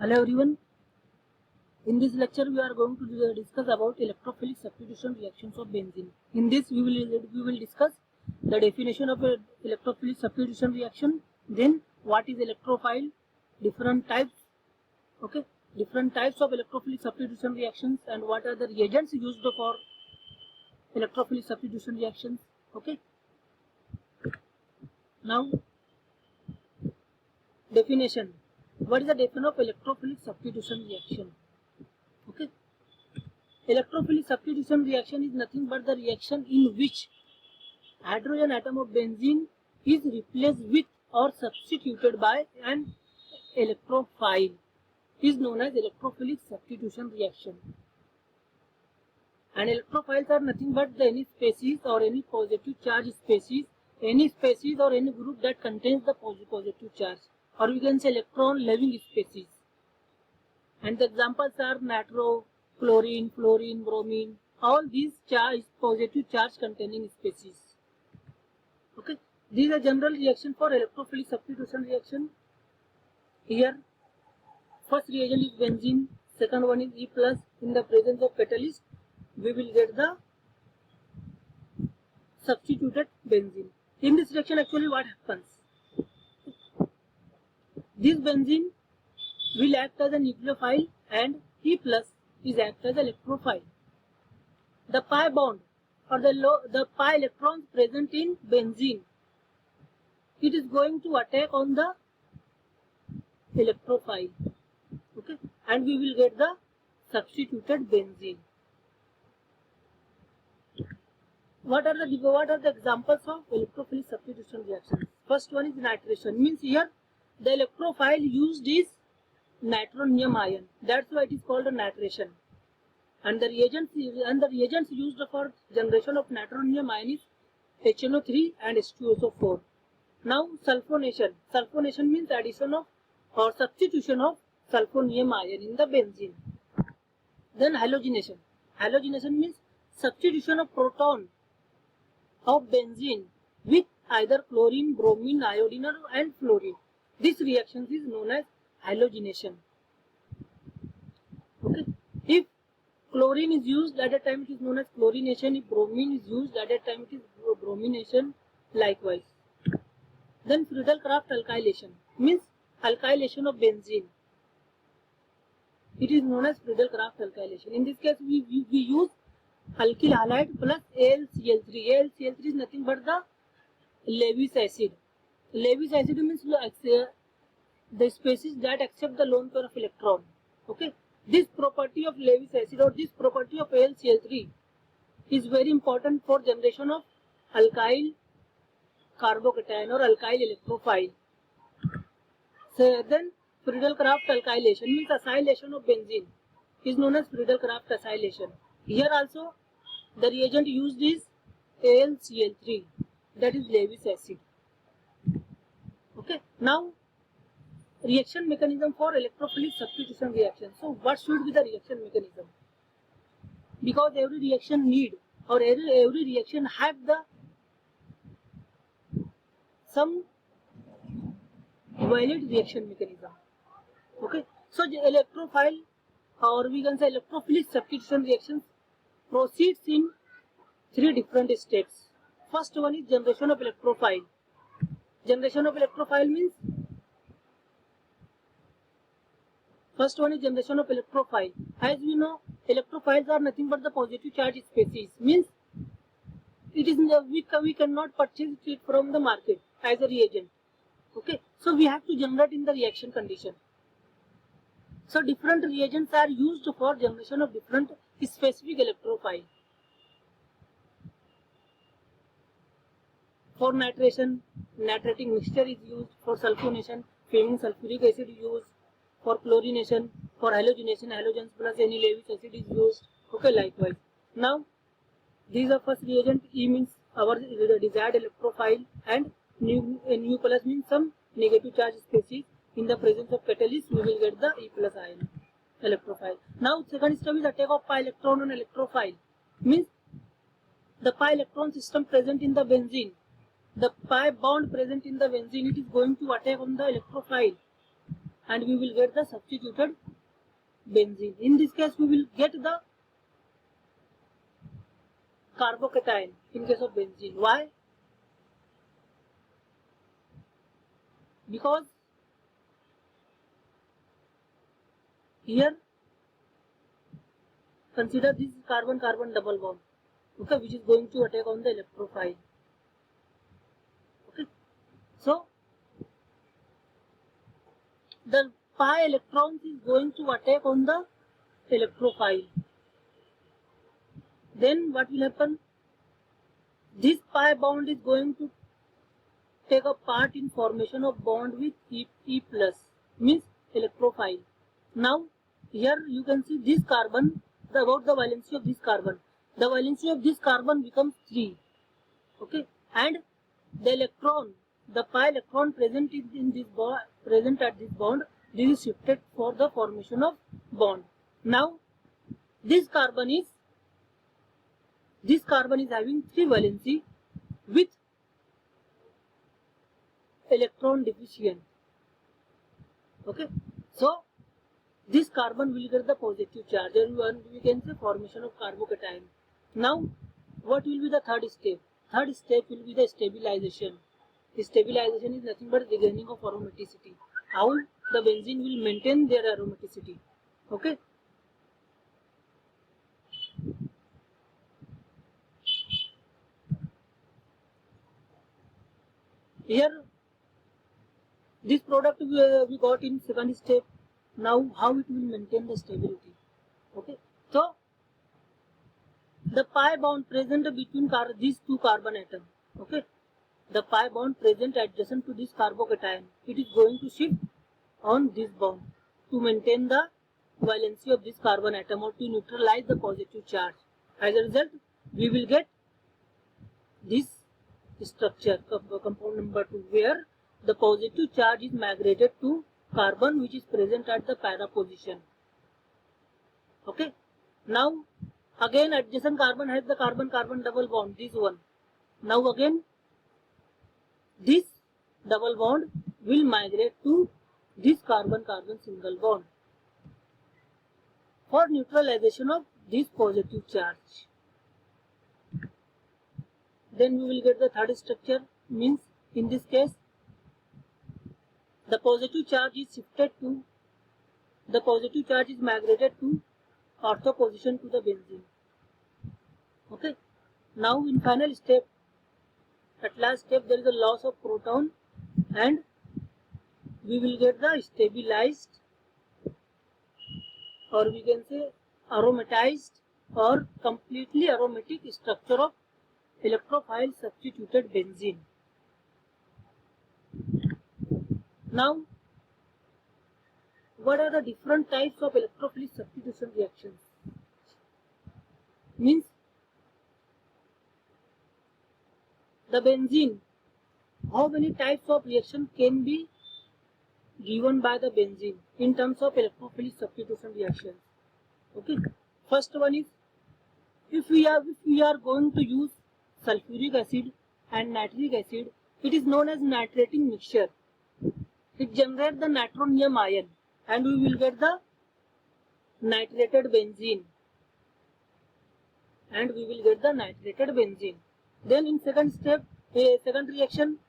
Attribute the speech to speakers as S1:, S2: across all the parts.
S1: Hello everyone. In this lecture, we are going to discuss about electrophilic substitution reactions of benzene. In this, we will discuss the definition of a electrophilic substitution reaction. Then, what is electrophile? Different types. Okay, different types of electrophilic substitution reactions and what are the reagents used for electrophilic substitution reactions. Okay. Now, definition. What is the definition of electrophilic substitution reaction? Okay. Electrophilic substitution reaction is nothing but the reaction in which hydrogen atom of benzene is replaced with or substituted by an electrophile. Is known as electrophilic substitution reaction. And electrophiles are nothing but any species or any positive charge species, any species or any group that contains the positive charge, or we can say electron loving species. And the examples are natro, chlorine, fluorine, bromine, all these positive charge containing species. Okay, these are general reaction for electrophilic substitution reaction. Here, first reagent is benzene, second one is E plus. In the presence of catalyst, we will get the substituted benzene. In this reaction, actually what happens? This benzene will act as a nucleophile and E plus is act as electrophile. The pi bond or the pi electrons present in benzene, it is going to attack on the electrophile. Okay, and we will get the substituted benzene. What are the examples of electrophilic substitution reactions? First one is nitration. Means here the electrophile used is nitronium ion. That's why it is called a nitration. And the reagents used for generation of nitronium ion is HNO3 and H2SO4. Now sulfonation. Sulfonation means addition of or substitution of sulfonium ion in the benzene. Then halogenation. Halogenation means substitution of proton of benzene with either chlorine, bromine, iodine and fluorine. This reaction is known as halogenation. Okay. If chlorine is used at a time, it is known as chlorination. If bromine is used at a time, it is bromination likewise. Then Friedel-Crafts alkylation means alkylation of benzene. It is known as Friedel-Crafts alkylation. In this case, we use alkyl halide plus AlCl3. AlCl3 is nothing but the Lewis acid. Lewis acid means the species that accept the lone pair of electron. Okay. This property of Lewis acid or this property of AlCl3 is very important for generation of alkyl carbocation or alkyl electrophile. So then Friedel-Crafts alkylation means acylation of benzene is known as Friedel-Crafts acylation. Here also the reagent used is AlCl3, that is Lewis acid. Okay. Now reaction mechanism for electrophilic substitution reaction. So what should be the reaction mechanism? Because every reaction need or every reaction have the some valid reaction mechanism. Okay. So the electrophile or we can say electrophilic substitution reactions proceeds in 3 different steps. First one is generation of electrophile. Generation of electrophile means first one is generation of electrophile. As we know, electrophiles are nothing but the positive charge species. Means it is we cannot purchase it from the market as a reagent. Okay, so we have to generate in the reaction condition. So different reagents are used for generation of different specific electrophile. For nitration, nitrating mixture is used. For sulfonation, fuming sulfuric acid is used. For chlorination, for halogenation, halogens plus any Lewis acid is used. Okay, likewise. Now, these are first reagent. E means our desired electrophile and Nu plus means some negative charge species. In the presence of catalyst, we will get the E plus ion electrophile. Now, second step is attack of pi electron on electrophile. Means the pi electron system present in the benzene. The pi bond present in the benzene, it is going to attack on the electrophile and we will get the substituted benzene. In this case, we will get the carbocation in case of benzene. Why? Because here consider this carbon-carbon double bond, okay, which is going to attack on the electrophile. Okay, so the pi electrons is going to attack on the electrophile. Then what will happen? This pi bond is going to take a part in formation of bond with E plus, means electrophile. Now here you can see this carbon, about the valency of this carbon. The valency of this carbon becomes 3. Okay, and the electron, the pi electron present in this bond, present at this bond, this is shifted for the formation of bond. Now this carbon is having 3 valency with electron deficient. Okay, so this carbon will get the positive charge, and we can say formation of carbocation. Now what will be the third step? Third step will be the stabilization. The stabilization is nothing but regaining of aromaticity. How the benzene will maintain their aromaticity. Okay, here this product we got in second step. Now how it will maintain the stability. Okay, so the pi bond present between these two carbon atoms. Okay, the pi bond present adjacent to this carbocation, it is going to shift on this bond to maintain the valency of this carbon atom or to neutralize the positive charge. As a result, we will get this structure, compound number 2, where the positive charge is migrated to carbon which is present at the para position. Okay, now again adjacent carbon has the carbon-carbon double bond, this one. Now again this double bond will migrate to this carbon-carbon single bond for neutralization of this positive charge. Then we will get the third structure, means in this case the positive charge is migrated to ortho position to the benzene. Okay, now in final step, at last step, there is a loss of proton and we will get the stabilized, or we can say aromatized or completely aromatic structure of electrophile substituted benzene. Now, what are the different types of electrophilic substitution reactions? Means the benzene, how many types of reaction can be given by the benzene in terms of electrophilic substitution reactions? Okay, first one is, if we are going to use sulfuric acid and nitric acid, it is known as nitrating mixture. It generates the nitronium ion and we will get the nitrated benzene. Then in second step, second reaction,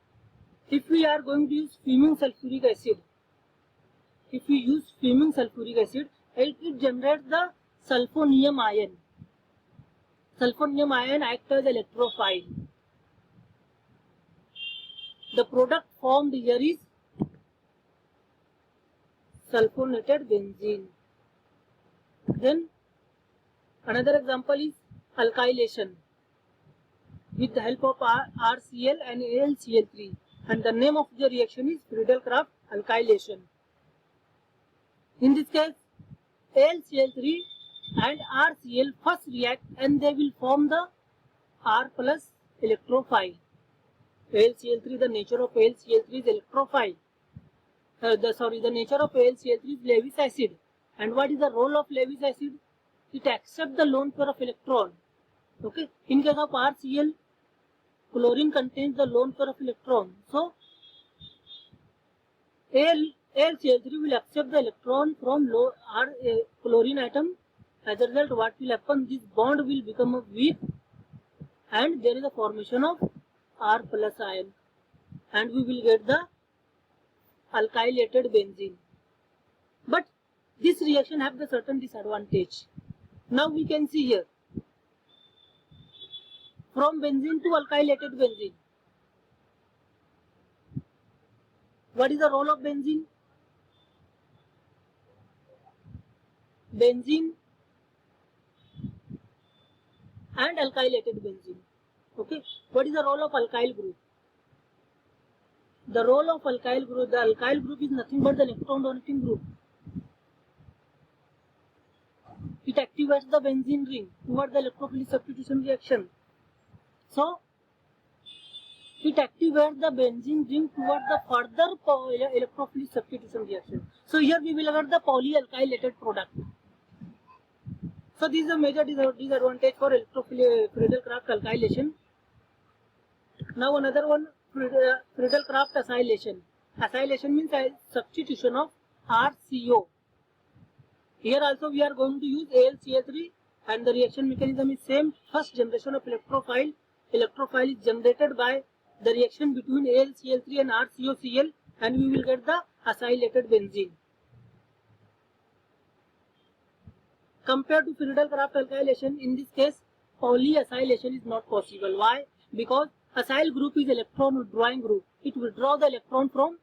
S1: if we are going to use fuming sulfuric acid, it generates the sulfonium ion. Sulfonium ion acts as electrophile. The product formed here is sulfonated benzene. Then another example is alkylation with the help of RCl and AlCl3, and the name of the reaction is Friedel-Crafts alkylation. In this case, AlCl3 and RCl first react and they will form the R plus electrophile. AlCl3, the nature of AlCl3 is electrophile. The nature of AlCl3 is Lewis acid. And what is the role of Lewis acid? It accepts the lone pair of electron. Okay. In case of RCl, chlorine contains the lone pair of electron. So Al AlCl3 will accept the electron from low R chlorine atom. As a result, what will happen? This bond will become weak, and there is a formation of R plus ion, and we will get the alkylated benzene. But this reaction have the certain disadvantage. Now we can see here, from benzene to alkylated benzene. What is the role of benzene? Benzene and alkylated benzene. Okay. What is the role of alkyl group? The role of alkyl group is nothing but the electron donating group. It activates the benzene ring towards the electrophilic substitution reaction. So, it activates the benzene ring towards the further electrophilic substitution reaction. So, here we will get the polyalkylated product. So, this is a major disadvantage for Friedel-Crafts alkylation. Now, another one, Friedel-Crafts acylation. Acylation means substitution of RCO. Here also we are going to use AlCl3, and the reaction mechanism is same. First generation of electrophile. Electrophile is generated by the reaction between AlCl3 and RCOCl, and we will get the acylated benzene. Compared to Friedel-Crafts alkylation, in this case, polyacylation is not possible. Why? Because acyl group is electron withdrawing group. It withdraws the electron from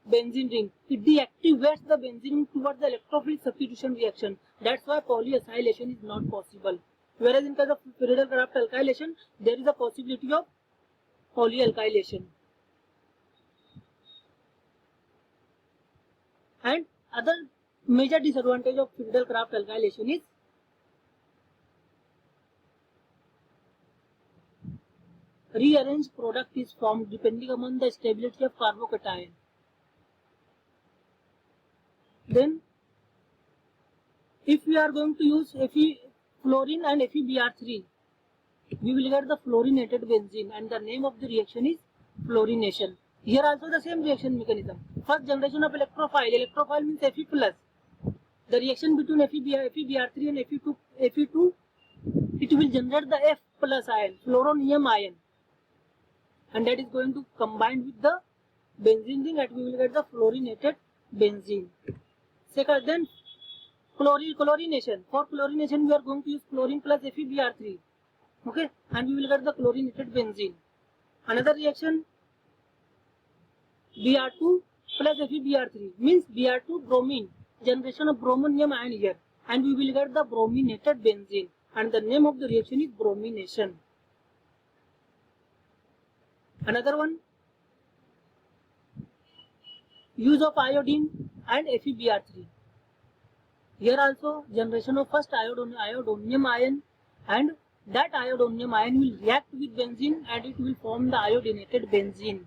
S1: benzene ring. It deactivates the benzene ring towards the electrophilic substitution reaction. That's why polyacylation is not possible. Whereas in case of Friedel-Crafts alkylation, there is a possibility of polyalkylation. And other major disadvantage of Friedel-Crafts alkylation is rearranged product is formed depending upon the stability of carbocation. Then, if we are going to use fluorine and FeBr3, we will get the fluorinated benzene, and the name of the reaction is fluorination. Here also the same reaction mechanism. First generation of electrophile. Electrophile means Fe plus. The reaction between FeBr3 and Fe2, it will generate the F plus ion, fluoronium ion, and that is going to combine with the benzene ring, and we will get the fluorinated benzene. Second, then chlorination. For chlorination, we are going to use chlorine plus FeBr3. Okay, and we will get the chlorinated benzene. Another reaction, Br2 plus FeBr3 means Br2 bromine, generation of bromonium ion here, and we will get the brominated benzene, and the name of the reaction is bromination. Another one, use of iodine and FeBr3. Here also generation of first iodonium ion, and that iodonium ion will react with benzene and it will form the iodinated benzene.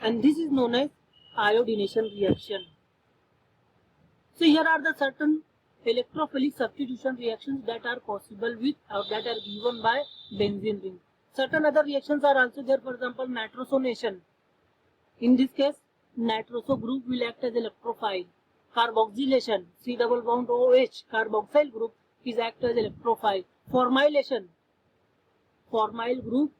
S1: And this is known as iodination reaction. So here are the certain electrophilic substitution reactions that are possible with or that are given by benzene ring. Certain other reactions are also there, for example nitrosonation. In this case, nitroso group will act as electrophile. Carboxylation, C double bond OH, carboxyl group is act as electrophile. Formylation, formyl group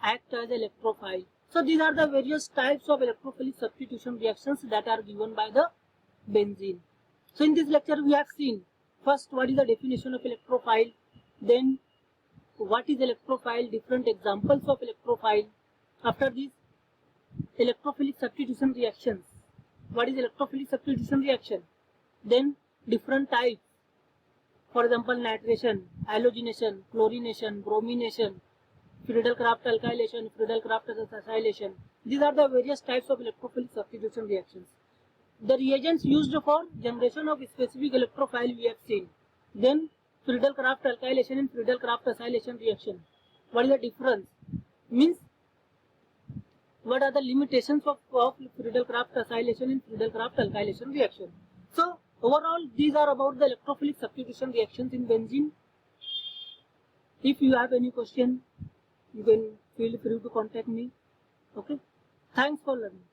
S1: act as electrophile. So these are the various types of electrophilic substitution reactions that are given by the benzene. So in this lecture we have seen first what is the definition of electrophile, then what is electrophile, different examples of electrophile. After this, electrophilic substitution reactions. What is electrophilic substitution reaction? Then different types. For example, nitration, halogenation, chlorination, bromination, Friedel-Crafts alkylation, Friedel-Crafts acylation. These are the various types of electrophilic substitution reactions. The reagents used for generation of specific electrophile we have seen. Then Friedel-Crafts alkylation and Friedel-Crafts acylation reaction. What is the difference? Means what are the limitations of Friedel-Crafts acylation and Friedel-Crafts alkylation reaction? So overall, these are about the electrophilic substitution reactions in benzene. If you have any question, you can feel free to contact me. Okay. Thanks for learning.